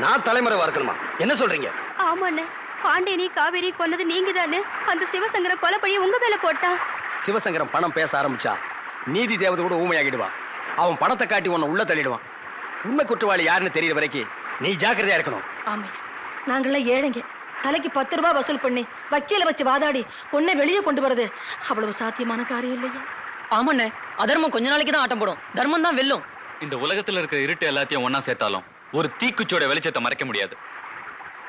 நான் தலைமறைவா இருக்கணுமா? என்ன சொல்றீங்க? ஆமாண்ணே, பாண்டியனி காவேரி கொன்னது நீங்க தானே. அந்த சிவசங்கர கொலை பழி உங்க மேல போட்டா. சிவசங்கரம் பணம் பேச ஆரம்பிச்சா நீதி தேவதை கூட ஊமையாகிடுவான். அவன் பணத்தை காட்டி உன்னை உள்ள தள்ளிடுவான். உண்மை குற்றவாளி யாருன்னு தெரியற வரைக்கும் நீ ஜாக்கிரதையா இருக்கணும். ஆமா, நாங்களாம் ஏழைங்க. தலைக்கு 10 ரூபாய் வசூல் பண்ணி வக்கீல வச்சு வாதாடி பொண்ணை வெளியே கொண்டு வரது அவ்வளவு சாத்தியமான காரியம் இல்லையா? ஆமாண்ணே, அதர்மம் கொஞ்ச நாளைக்கு தான் ஆட்டம் போடும், தர்மம் தான் வெல்லும். இந்த உலகத்துல இருக்கிற இருட்டு எல்லாத்தையும் ஒன்னா சேர்த்தாலும் ஒரு தீக்குச்சியோட வெளிச்சத்தை மறைக்க முடியாது.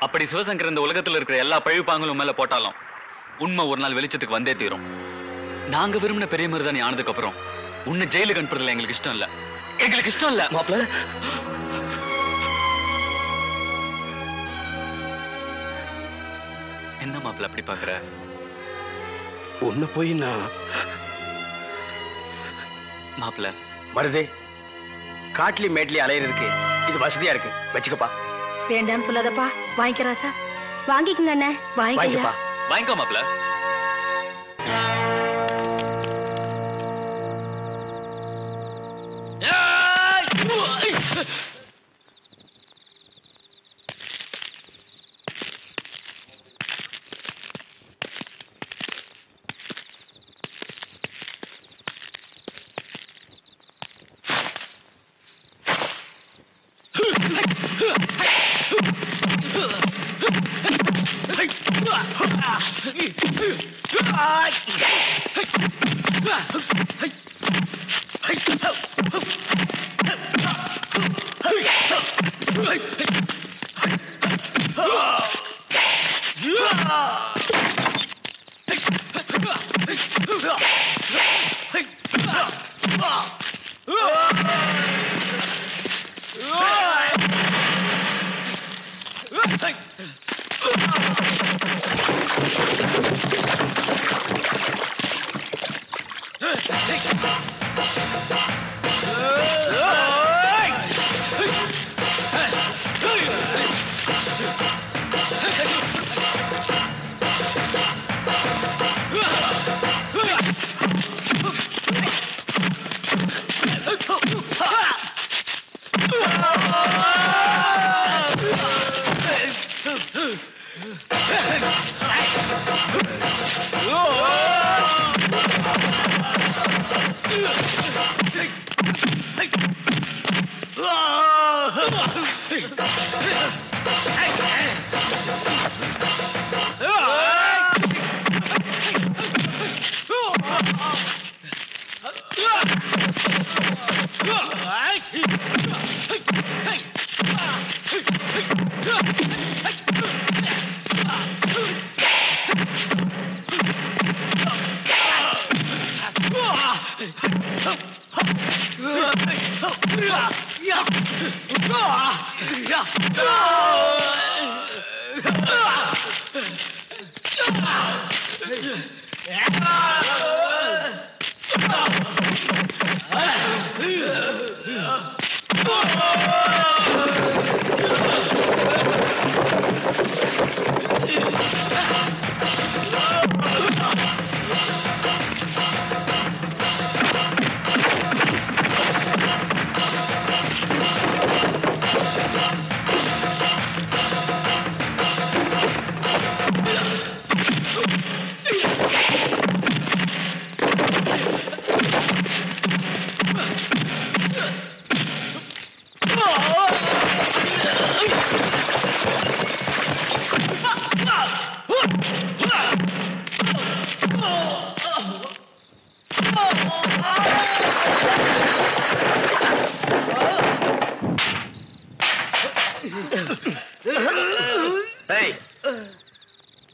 அப்படி சிவசங்கர் இந்த உலகத்துல இருக்கிற எல்லா பழிப்பாங்களும் மேல போட்டாலும் உண்மை ஒரு நாள் வெளிச்சத்துக்கு வந்தே தீரும். நாங்க விரும்பின பெரிய மருதாணி ஆனதுக்கு அப்புறம் உன்னை ஜெயிலுக்கு அனுப்புறதுல எங்களுக்கு இஷ்டம் இல்ல. எங்களுக்கு இஷ்டம் இல்ல மாப்பிள்ள. என்ன மாப்பிள்ள அப்படி பாக்குற? உன்னை போய் நான் மாப்பிள்ள வருதே காட்லி மேட்லி அலையிறதுக்கு இது வசதியா இருக்கு. வச்சுக்கப்பா. வேண்டாம்னு சொல்லாதப்பா, வாங்கிக்கிறாசா. வாங்கிக்கங்க அண்ணே. வாங்கிக்கப்பா. வாங்கிக்கோ மாப்பிள்ள.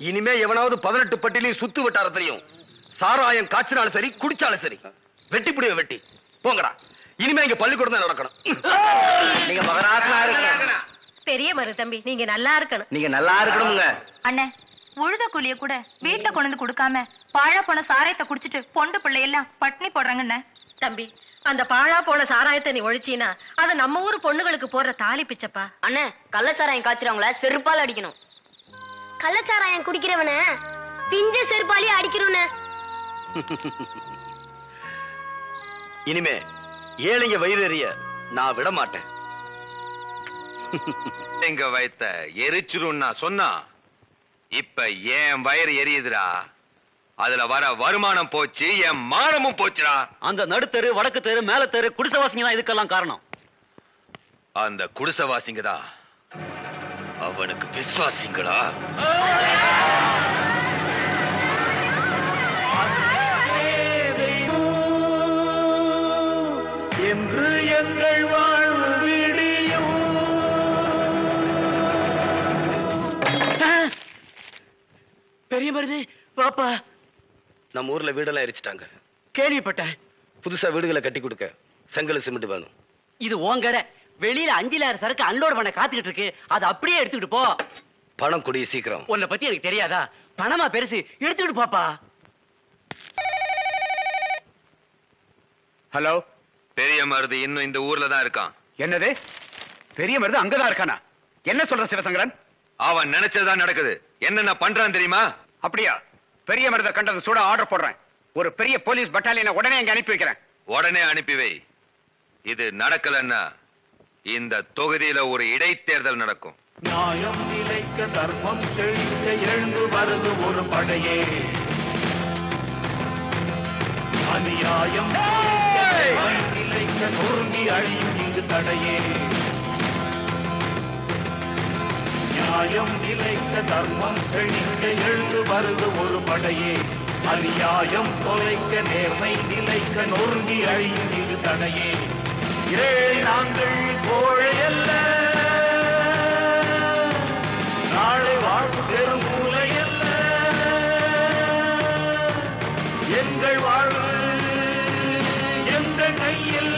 இனிமே எவனாவது 18 பட்டிலையும் சுத்து விட்டார தெரியும். சாராயம் காய்ச்சினாலும் சரி, குடிச்சாலும் சரி, வெட்டி புடிவ வெட்டி போங்கடா. இனிமே இங்க பள்ளிக்கூடம் தான் நடக்கணும். நீங்க மகராசனா இருக்கணும். பெரிய மரு தம்பி, நீங்க நல்லா இருக்கணும். நீங்க நல்லா இருக்கணும்ங்க. அண்ணே, உழுத கூலிய கூட வீட்டுல கொண்டு வந்து கொடுக்காம பாழா போன சாராயத்தை குடிச்சிட்டு பொண்டு பிள்ளை எல்லாம் பட்னி போடுறாங்கண்ணே. தம்பி, அந்த பாழா போன சாராயத்தை நீ ஒழிச்சீனா அது நம்ம ஊரு பொண்ணுகளுக்கு போடுற தாலி பிச்சப்பா. அண்ணே, கள்ளச்சாராயம் காய்ச்சறவங்கள செருப்பால அடிக்கணும். கள்ளச்சாராயம் குடிக்கிறவன பிஞ்ச செருப்பாலே அடிக்கிறோன்னு. இனிமே ஏழைங்க வயிறு எறிய நான் விட மாட்டேன். எங்க வயத்த எரிச்சிரும் நான் சொன்னா இப்ப என் வயிறு எரியுதுடா. அதுல வர வருமானம் போச்சு, என் மானமும் போச்சுடா. அந்த நடுத்தெரு, வடக்கு தெரு, மேல தெரு குடிசைவாசிங்க தான் இதுக்கெல்லாம் காரணம். அந்த குடிசைவாசிங்க தான் அவனுக்கு விசுவாசிங்களா? என்று எங்கள் வாழ்வு விடியும். பெரிய மருது பாப்பா, நம்ம ஊர்ல வீடெல்லாம் எரிச்சிட்டாங்க. கேள்விப்பட்டேன். புதுசா வீடுகளை கட்டி கொடுக்க செங்கல் சிமெண்ட் வேணும். இது உங்கட வெளியில 5,000 சரக்கு அன்லோட் பண்ண காத்துக்கிட்டு இருக்கு. அது அப்படியே எடுத்துக்கிட்டு போ. பணம் கொடி சீக்கிரம். உன்னை பத்தி எனக்கு தெரியாதா? பணமா பெருசு, எடுத்துக்கிட்டு போப்பா. ஹலோ, பெரிய மருது இன்னும் இந்த ஊர்ல தான் இருக்கான். என்னது? பெரிய மருது அங்கதான் இருக்கானா? என்ன சொல்ற சிவசங்கரன்? அவன் நினைச்சதுதான் நடக்குது. என்னென்ன பண்றான் தெரியுமா? அப்படியா? பெரிய மருத கண்டது சூட ஆர்டர் போடுறேன். ஒரு பெரிய போலீஸ் பட்டாலியனை உடனே அங்க அனுப்பி வைக்கிறேன். உடனே அனுப்பி வை. இது நடக்கலன்னா இந்த தொகுதியில ஒரு இடைத்தேர்தல் நடக்கும். நியாயம் நிலைக்க தர்மம் செழிக்க எழுந்து வருது ஒரு படையே. அநியாயம் நிலைக்க நொறுங்கி அழியும் இங்கு தடையே. நியாயம் நிலைக்க தர்மம் செழிக்க எழுந்து வருது ஒரு படையே. அநியாயம் தொலைக்க நேர்மை நிலைக்க நொறுங்கி அழியும் இங்கு தடையே. நாங்கள் கோழையல்ல, நாளை வாழ்வு பெரும் மூலையல்ல. எங்கள் வாழ்வு எங்கள் கையில்,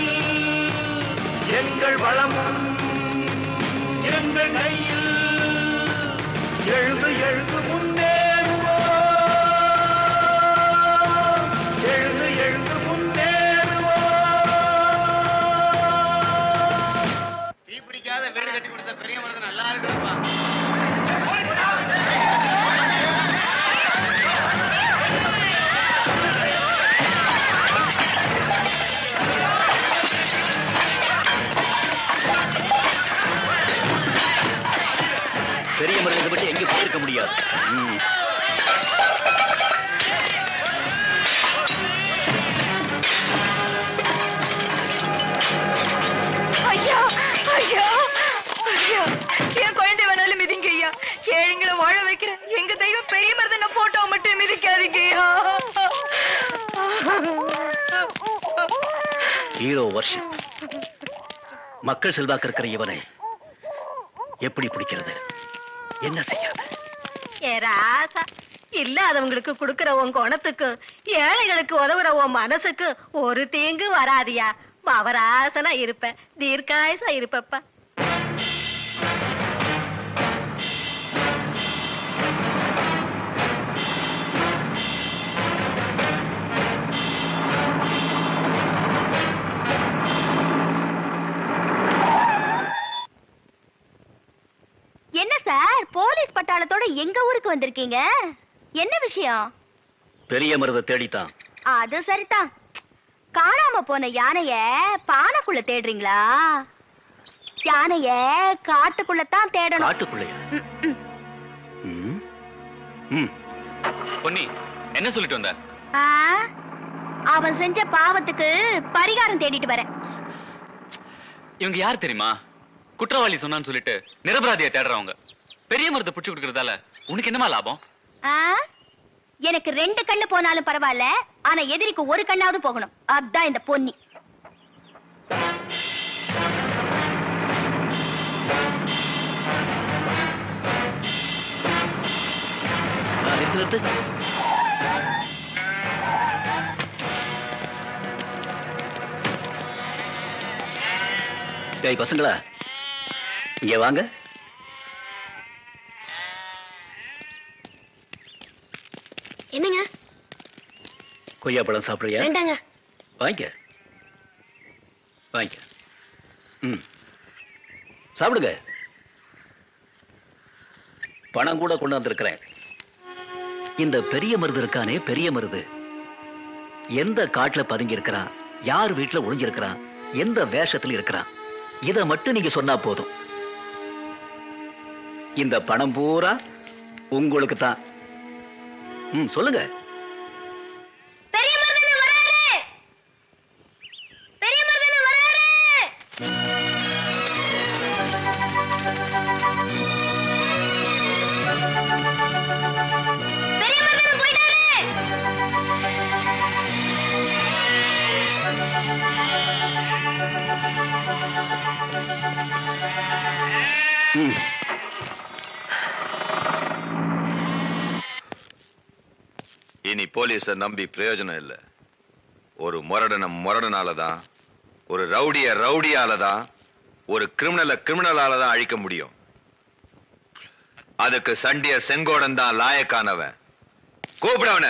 எங்கள் வளமும் எங்கள் கையில். எழுது எழுது முன்னேறுவோம், எழுது எழுது முன்னேறுவோம். தீ பிடிக்காத வீடு கட்டி கொடுத்த பெரிய மருது நல்லா இருக்குப்பா. பெரிய மருதை பற்றி எங்க போயிருக்க முடியாது. ஐயா ஐயா ஐயா, என் குழந்தை வேணாலும் மிதிங்க ஐயா. ஏழைங்களை வாழ வைக்கிற எங்க தெய்வம் பெரிய மருதன போட்டோ மட்டும் மிதிக்காதீங்க ஐயா. ஹீரோ வருஷம் மக்கள் செல்வாக்கு இருக்கிற இவனை எப்படி பிடிக்கிறது? என்ன செய்யறது? ஏராசா இல்லாதவங்களுக்கு கொடுக்கிற உன் குணத்துக்கு, ஏழைகளுக்கு உதவுற உன் மனசுக்கு ஒரு தீங்கு வராதியா. மவராசனா இருப்ப, தீர்க்காயசா இருப்பப்பா. என்ன சார், போலீஸ் பட்டாளத்தோட எங்க ஊருக்கு வந்திருக்கீங்க? என்ன விஷயம்? பெரிய மருதை தேடித்தான். அது சரிதான். காணாம போன யானைய பானைக்குள்ள தேடுறீங்களா? யானைய காட்டுக்குள்ளதான் தேடணும். காட்டுக்குள்ளையா? பொன்னி, என்ன சொல்லிட்டு வந்த? அவன் செஞ்ச பாவத்துக்கு பரிகாரம் தேடிட்டு வரேன். இவங்க யார் தெரியுமா? குற்றவாளி சொன்னான்னு சொல்லிட்டு நிரபராதியை தேடுறவங்க. பெரிய மருதை புடிச்சு கொடுக்கறதால உனக்கு என்னமா லாபம்? எனக்கு 2 கண்ணு போனாலும் பரவாயில்ல, ஆனா எதிரிக்கு ஒரு கண்ணாவது போகணும். அதான் இந்த பொன்னி. நிறுத்து. டேய் பசங்களா, இங்க வாங்க. என்னங்க? கொய்யா பழம் சாப்பிடுறியா? வேண்டாங்க. வாங்கிக்க வாங்கிக்க. சாப்பிடுங்க. பணம் கூட கொண்டு வந்திருக்கிறேன். இந்த பெரிய மருது இருக்கானே, பெரிய மருது எந்த காட்டுல பதுங்கி இருக்கிறான், யார் வீட்டுல ஒளிஞ்சிருக்கிறான், எந்த வேஷத்துல இருக்கிறான், இத மட்டும் நீங்க சொன்னா போதும். இந்த பணம் பூரா உங்களுக்கு தான். சொல்லுங்க. பெரிய மருதன் வராரு. பெரிய மருதன் வராரு. பெரிய மருதன் போயிட்டாரு. இனி போலீஸ நம்பி பிரயோஜனம் இல்லை. ஒரு முரடனாலதான், ஒரு ரவுடியாலதான், ஒரு கிரிமினலாலதான் அழிக்க முடியும். அதுக்கு சண்டியர் செங்கோடன் தான் லாயக்கானவன். கூப்பிடவன.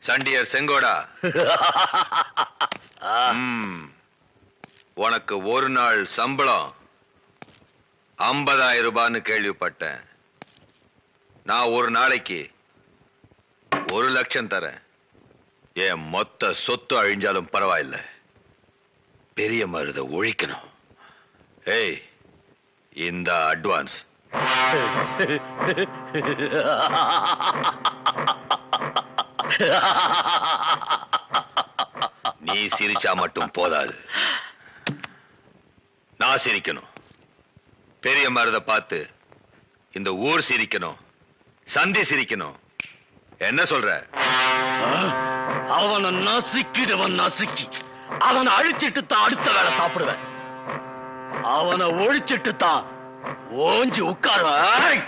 சண்டியர் செங்கோடா, உனக்கு ஒரு நாள் சம்பளம் 50,000 ரூபான்னு கேள்விப்பட்டேன். நான் ஒரு நாளைக்கு 1 லட்சம் தரேன். என் மொத்த சொத்து அழிஞ்சாலும் பரவாயில்லை, பெரிய மருத ஒழிக்கணும். ஏய், இந்த அட்வான்ஸ். நீ சிரிச்சா மட்டும் போதாது, நான் சிரிக்கணும். பெரிய மருத பார்த்து இந்த ஊர் சிரிக்கணும், சந்தி சிரிக்கணும். என்ன சொல்ற? அவனை நசுக்கி அவனை அழிச்சிட்டு தான் அடுத்த வேலை சாப்பிடுவேன். அவனை ஒழிச்சிட்டு தான் ஓஞ்சி உட்காருவேன்.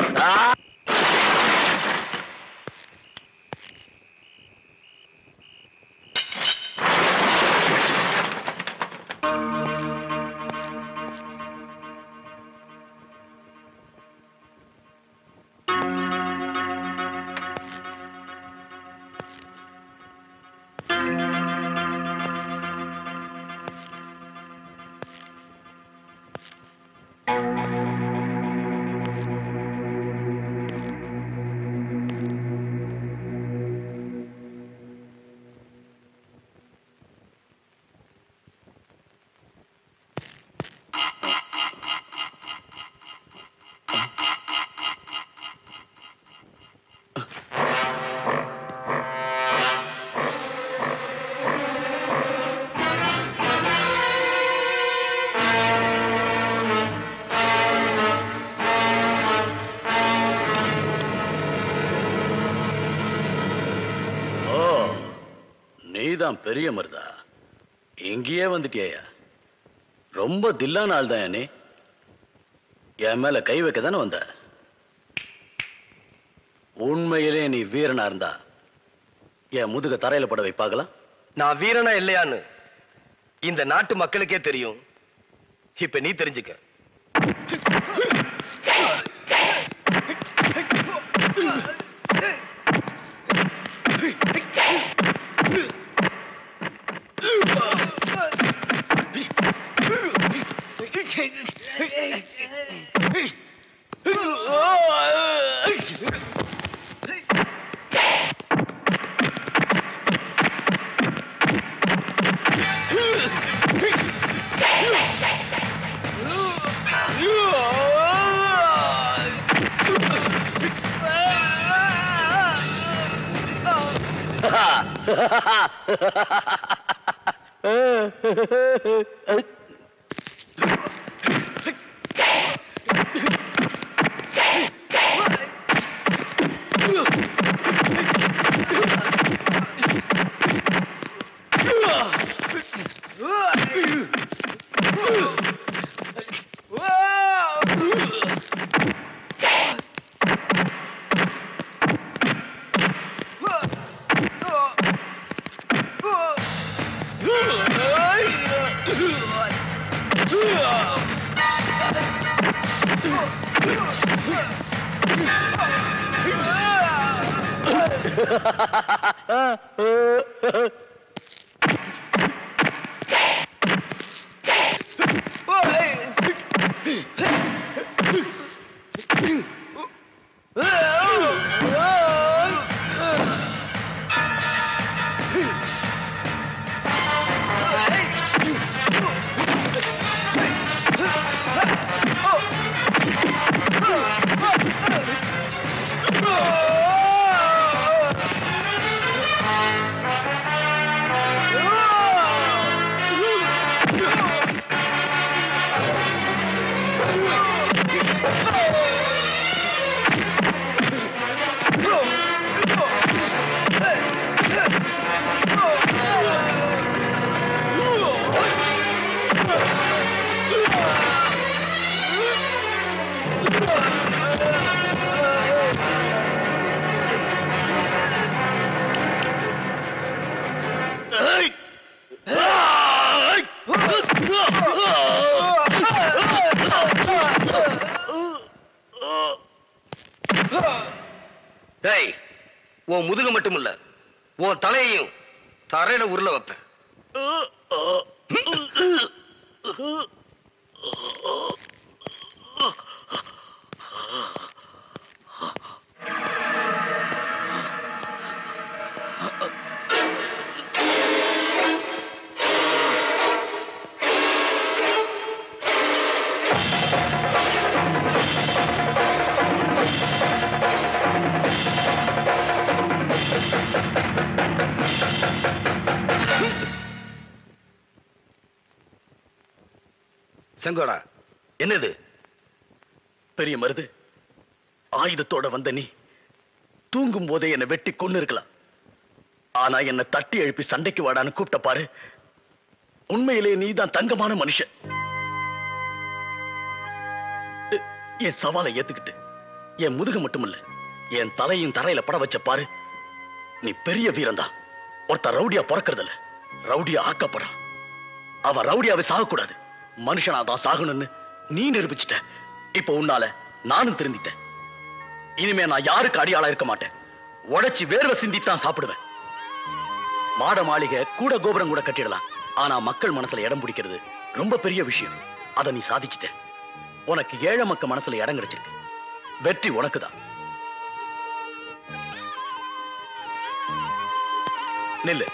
நீதான் பெரிய மருதா, எங்கேயே வந்துட்டியா? ரொம்ப தில்லான ஆள் தான் நீ. என் மேல கை வைக்க தானே வந்த? உண்மையிலே நீ வீரனா இருந்தா என் முதுக தரையில பட வைப்பாக்கலாம். நான் வீரனா இல்லையான்னு இந்த நாட்டு மக்களுக்கே தெரியும். இப்ப நீ தெரிஞ்சுக்க. டேய், உன் முதுகு மட்டும் இல்ல, உன் தலையையும் தரையில உருள வைப்பேன். செங்கோடா, என்னது? பெரிய மருது, ஆயுதத்தோட வந்த நீ தூங்கும் போதே என்னை வெட்டி கொன்னு இருக்கலாம். ஆனா என்னை தட்டி எழுப்பி சண்டைக்கு வாடான்னு கூப்பிட்ட பாரு. உண்மையிலே நீ தான் தங்கமான மனுஷன். என் சவாலை ஏத்துக்கிட்டு என் முதுகு மட்டுமில்ல, என் தலையும் தரையில பட வச்ச பாரு. நீ பெரிய வீரன்தான். ஒருத்த ரவுடியா பிறக்கிறதில்ல, ரவுடியா ஆக்கப்படுறான். அவன் ரவுடியாவே சாகக்கூடாது, மனுஷனா தான் சாகணும்னு நீ நிரூபிச்சிட்ட. இப்ப உன்னால நானும் திருந்திட்டேன். இனிமே நான் யாருக்கு அடியாளா இருக்க மாட்டேன். உடைச்சி வேர்வை சிந்தித்தான் சாப்பிடுவேன். மாட மாளிகை கூட கோபுரம் கூட கட்டிடலாம், ஆனா மக்கள் மனசுல இடம் பிடிக்கிறது ரொம்ப பெரிய விஷயம். அதை நீ சாதிச்சிட்ட. உனக்கு ஏழை மக்கள் மனசுல இடம் கிடைச்சிருக்கு. வெற்றி உனக்குதான். நில்லு.